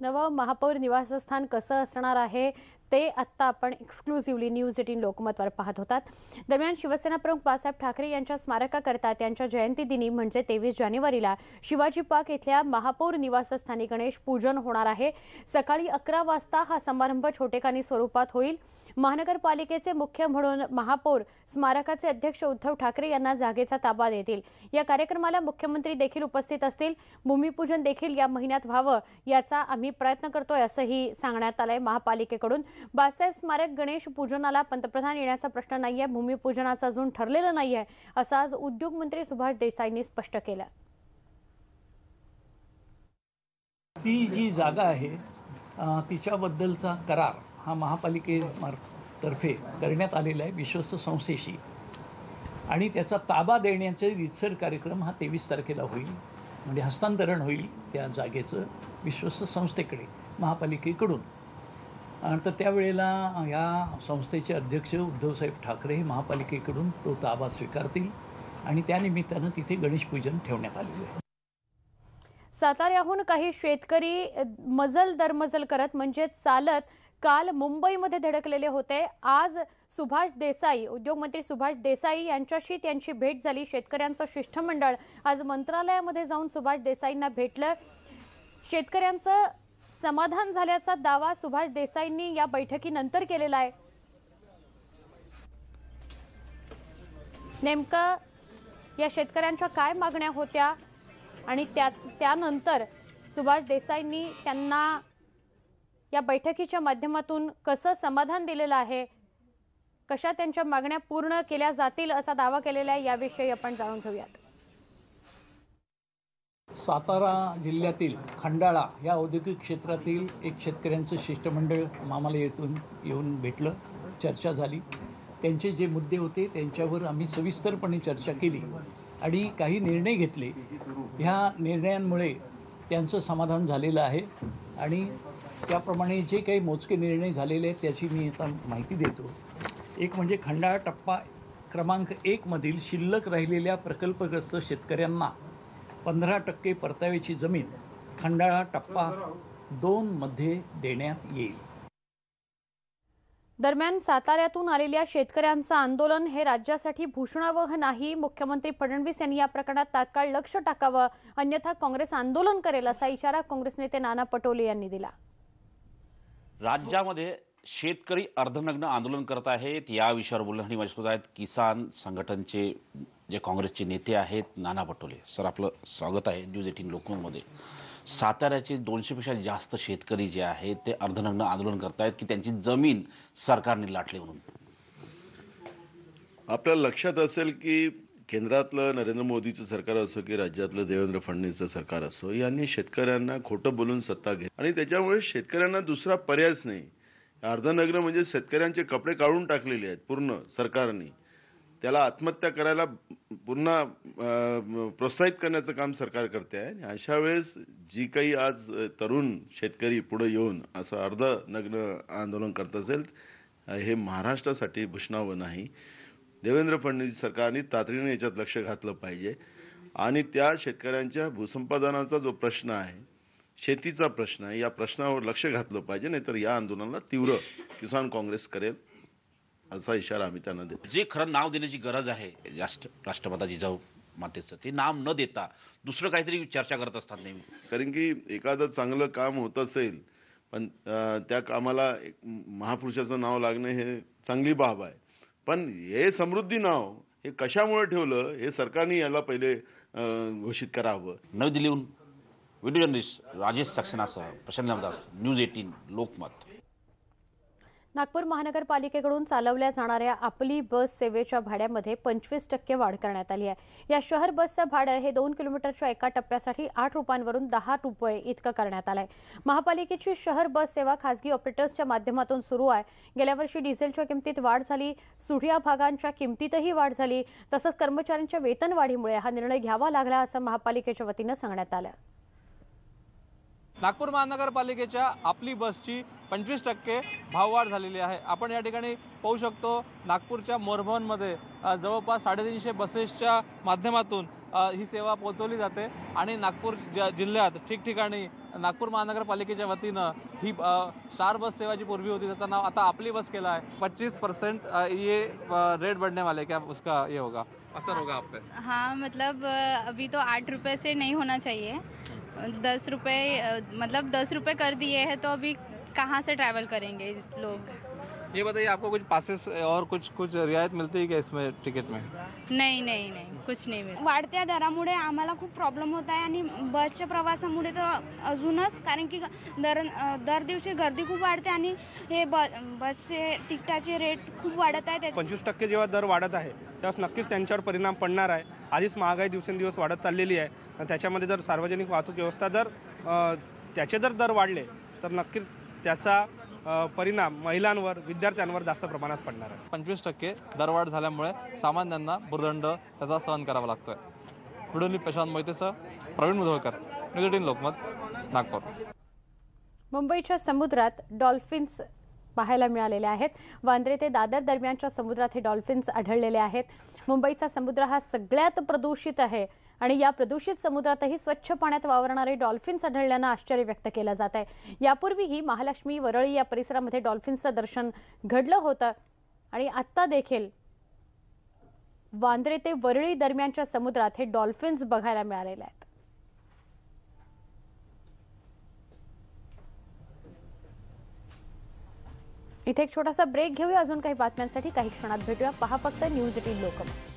नवं महापौर निवासस्थान कसं असणार आहे ते आत्ता आपण एक्सक्लुझिव्हली न्यूज 18 लोकमतवर पाहत होतात। दरम्यान शिवसेना प्रमुख बाळासाहेब ठाकरे यांच्या स्मारकाकरता त्यांच्या जयंती दिनी म्हणजे 23 जानेवारीला शिवाजी पार्क इथल्या महापौर निवासस्थानी गणेश पूजन होणार आहे। सकाळी 11 वाजता हा समारंभ छोटेखानी स्वरूपात होईल। महानगरपालिकेचे मुख्य म्हणून महापौर स्मारकाचे अध्यक्ष उद्धव ठाकरे यांना जागेचा ताबा देतील। या कार्यक्रमाला मुख्यमंत्री देखील उपस्थित असतील। भूमिपूजन देखील या महिन्यात व्हावं याचा आम्ही प्रयत्न करतोय असंही सांगण्यात आलंय महापालिकेकडून। बाळासाहेब स्मारक गणेश पूजनाला पंतप्रधान येण्याचा प्रश्न नाहीये, भूमिपूजनाचं अजून ठरलेलं नाहीये असं आज उद्योग मंत्री सुभाष देसाईंनी स्पष्ट केलं। ती जी जागा आहे तिच्याबद्दलचा करार हा महापालिकेतर्फे करण्यात आलेला आहे विश्वस्त संस्थेशी, आणि त्याचा ताबा देण्याचे रीतसर कार्यक्रम हा 23 तारखेला होईल। म्हणजे हस्तांतरण होईल त्या जागेचं विश्वस्त संस्थेकडे महापालिकेकडून। तर त्यावेळेला या संस्थेचे अध्यक्ष उद्धवसाहेब ठाकरे हे महापालिकेकडून तो ताबा स्वीकारतील आणि त्यानिमित्तानं तिथे गणेश पूजन ठेवण्यात आलेलं आहे। साताऱ्याहून काही शेतकरी मजल दरमजल करत म्हणजे चालत काल मुंबईमध्ये धडकलेले होते। आज सुभाष देसाई उद्योगमंत्री सुभाष देसाई यांच्याशी त्यांची भेट झाली। शेतकऱ्यांचं शिष्टमंडळ आज मंत्रालयामध्ये जाऊन सुभाष देसाईंना भेटलं। शेतकऱ्यांचं समाधान झाल्याचा दावा सुभाष देसाईंनी या बैठकीनंतर केलेला आहे। नेमकं या शेतकऱ्यांच्या काय मागण्या होत्या आणि त्यानंतर सुभाष देसाईंनी त्यांना या बैठकीच्या माध्यमातून कसं समाधान दिलेलं आहे, कशा त्यांच्या मागण्या पूर्ण केल्या जातील असा दावा केलेला आहे, याविषयी आपण जाणून घेऊयात। सातारा जिल्ह्यातील खंडाळा या औद्योगिक क्षेत्रातील एक शेतकऱ्यांचं शिष्टमंडळ आम्हाला येऊन भेटलं, चर्चा झाली। त्यांचे जे मुद्दे होते त्यांच्यावर आम्ही सविस्तरपणे चर्चा केली आणि काही निर्णय घेतले। ह्या निर्णयांमुळे त्यांचं समाधान झालेलं आहे आणि त्याप्रमाणे जे काही मोजके निर्णय झालेले आहेत त्याची मी आता माहिती देतो। एक म्हणजे खंडाळा टप्पा क्रमांक 1 मधील शिल्लक राहिलेल्या प्रकल्पग्रस्त शेतकऱ्यांना 15% परताव्याची जमीन खंडाळा टप्पा 2 मध्ये देण्यात येईल। दरम्यान साताऱ्यातून आलेल्या शेतकऱ्यांचं आंदोलन हे राज्यासाठी भूषणावह नाही। मुख्यमंत्री फडणवीस यांनी या प्रकरणात तात्काळ लक्ष टाकावं, अन्यथा काँग्रेस आंदोलन करेल असा इशारा काँग्रेस नेते नाना पटोले यांनी दिला। राज्यामध्ये शेतकरी अर्धनग्न आंदोलन करत आहेत, या विषयावर बोलण्यासाठी माझ्यासोबत आहेत किसान संघटनेचे जे काँग्रेसचे नेते आहेत नाना पटोले। सर, आपलं स्वागत आहे न्यूज 18 लोकमतमध्ये। साताऱ्याचे 200 पेक्षा जास्त शेतकरी जे आहेत ते अर्धनग्न आंदोलन करतायत की त्यांची जमीन सरकारने लाटली म्हणून। आपल्याला लक्षात असेल की केंद्रातलं नरेंद्र मोदीचं सरकार असो की राज्यातलं देवेंद्र फडणवीसचं सरकार असो, यांनी शेतकऱ्यांना खोटं बोलून सत्ता घेतली आणि त्याच्यामुळे शेतकऱ्यांना दुसरा पर्यायच नाही। अर्धनग्न म्हणजे शेतकऱ्यांचे कपडे काढून टाकलेले आहेत पूर्ण सरकारने। त्याला आत्महत्या करायला पुन्हा प्रोत्साहित करण्याचं काम सरकार करते आहे। अशा वेळेस जी काही आज तरुण शेतकरी पुढे येऊन असं अर्धनग्न आंदोलन करत असेल, हे महाराष्ट्रासाठी भूषणावह नाही। देवेंद्र फडणवीस सरकारने तातडीने याच्यात लक्ष घातलं पाहिजे आणि त्या शेतकऱ्यांच्या भूसंपादनाचा जो प्रश्न आहे, शेतीचा प्रश्न आहे, या प्रश्नावर लक्ष घातलं पाहिजे, नाहीतर या आंदोलनाला तीव्र किसान काँग्रेस करेल असा इशारा आम्ही त्यांना देतो। जे खरं नाव देण्याची गरज आहे राष्ट्रमाता जिजाऊ मातेचं, ते नाम न देता दुसरं काहीतरी चर्चा करत असतात नेहमी। कारण की एखादं चांगलं काम होत असेल पण त्या कामाला महापुरुषाचं नाव लागणं हे चांगली बाब आहे, पण हे समृद्धी नाव हे कशामुळे ठेवलं हे सरकारने याला पहिले घोषित करावं। नवी दिल्लीहून व्हिडिओ जर्नलिस्ट राजेश सक्सेनासह प्रशांत नामदार, न्यूज 18 लोकमत। नागपूर महानगरपालिकेकडून चालवल्या जाणाऱ्या आपली बस सेवेच्या भाड्यामध्ये 25% वाढ करण्यात आली आहे। या शहर बसचं भाडं हे 2 किलोमीटरच्या एका टप्प्यासाठी 8 रुपयांवरून 10 रुपये इतकं करण्यात आलंय। महापालिकेची शहर बस सेवा खासगी ऑपरेटर्सच्या माध्यमातून सुरू आहे। गेल्या वर्षी डिझेलच्या किमतीत वाढ झाली, सुढिया भागांच्या किमतीतही वाढ झाली, तसंच कर्मचाऱ्यांच्या वेतनवाढीमुळे हा निर्णय घ्यावा लागला असं महापालिकेच्या वतीनं सांगण्यात आलं। नागपूर महानगरपालिकेच्या आपली बसची 25% भाववाढ झालेली आहे। आपण या ठिकाणी पाहू शकतो नागपूरच्या मोरभवनमध्ये जवळपास 350 बसेसच्या माध्यमातून ही सेवा पोहोचवली जाते आणि नागपूर जिल्ह्यात ठिकठिकाणी नागपूर महानगरपालिकेच्या वतीनं ही स्टार बस सेवा जी पूर्वी होती त्याचं नाव आता आपली बस केलं आहे। 25% ये रेट बढ़ने वाले, क्या उसका ये होगा, असर होगा आप पे? हाँ मतलब अभी तो 8 रुपये से नहीं होना चाहिए, 10 रुपये मतलब 10 रुपये कर दिए हैं तो अभी कहाँ से ट्रैवल करेंगे लोग। ये बताइए, आपको कुछ पासेस और कुछ रियायत मिलती है क्या इसमें तिकीट में? नहीं नहीं नहीं, कुछ नहीं मिळत। वाढत्या दरामुळे आम्हाला खूप प्रॉब्लेम होत आहे आणि बसच्या प्रवासामुळे तर अजूनच, कारण की दर दिवशी गर्दी खूप वाढते आणि हे बसचे तिकिटाचे रेट खूप वाढत आहेत। 25% जेव्हा दर वाढत आहे तेव्हा नक्कीच त्यांच्यावर परिणाम पडणार आहे। आधीच महागाई दिवसेंदिवस वाढत चाललेली आहे, त्याच्यामध्ये जर सार्वजनिक वाहतूक व्यवस्था जर त्याचे जर दर वाढले तर नक्कीच त्याचा परिणाम महिलांवर, विद्यार्थ्यांवर जास्त प्रमाणात पडणार आहे। 25% दरवाढ झाल्यामुळे सामान्यांना भुर्दंड त्याचा सहन करावा लागतोय। व्हिडिओ प्रशांत मोहितेसह प्रवीण मुधोळकर, न्यूज 18 लोकमत, नागपूर। मुंबईच्या समुद्रात डॉल्फिन्स पाहायला मिळालेले आहेत। वांद्रे ते दादर दरम्यानच्या समुद्रात हे डॉल्फिन्स आढळलेले आहेत। मुंबईचा समुद्र हा सगळ्यात प्रदूषित आहे आणि या प्रदूषित समुद्रातही स्वच्छ पाण्यात वावरणारे डॉल्फिन्स आढळल्यानं आश्चर्य व्यक्त केलं जात आहे। यापूर्वीही महालक्ष्मी, वरळी या परिसरामध्ये डॉल्फिन्सचं दर्शन घडलं होतं आणि आता देखील वांद्रे ते वरळी दरम्यानच्या समुद्रात हे डॉल्फिन्स बघायला मिळालेले आहेत। इथे एक छोटासा ब्रेक घेऊया, अजून काही बातम्यांसाठी काही क्षणात भेटूया। पहा फक्त न्यूज 18 लोकमत।